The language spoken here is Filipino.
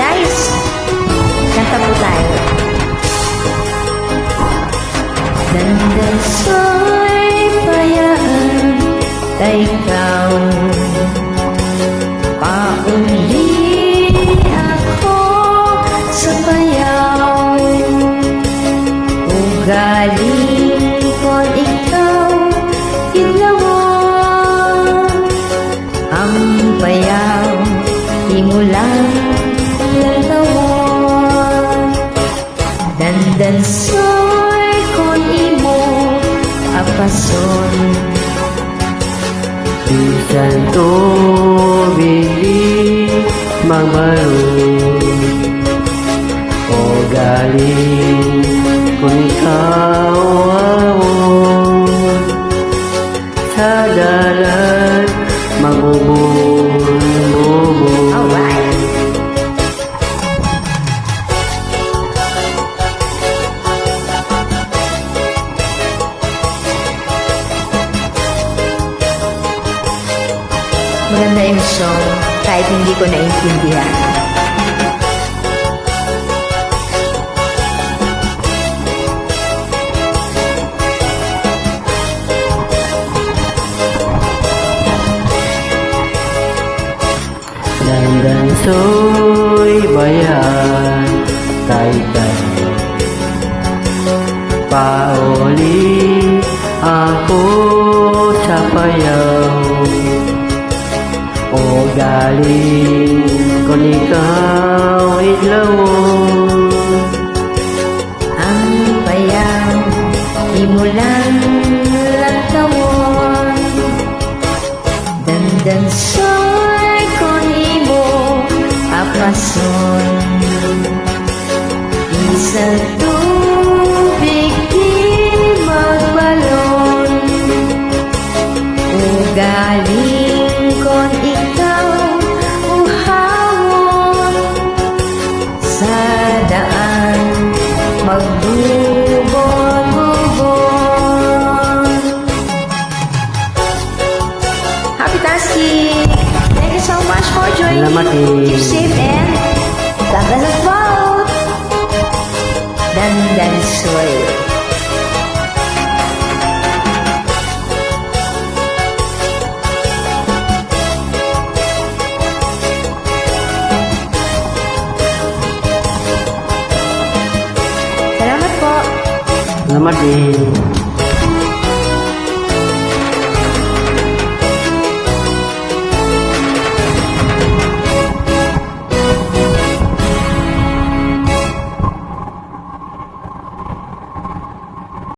guys. Kanta po tayo. Dandasoy payaan na ikaw, pauli ako sa bayaw. Ugaling ko'n ikaw, kinlawang ang bayaw, di mo lang lalawang. Dandansoy ko'n imo apason, bisan tubig di magbalon, o galing kung ikaw awon, sa dalan magbubong-bubong. alright. Maganda yung song kahit hindi ko naintindihan. Dandansoy bayan, taytay, pauli ako sa payaw, o galing kung ikaw idlawon. Ang bayaw, di mo lang latawon. Dandansoy ko'n imo apason, isang tubig di magbalon. Ugaling ko'n ikaw uhawon, sa daan magbubon-bubon. Happy Tasking! Thank you so much for joining. Salamat, Keep safe and God bless us both. Dandansoy. Salamat po. Salamat din.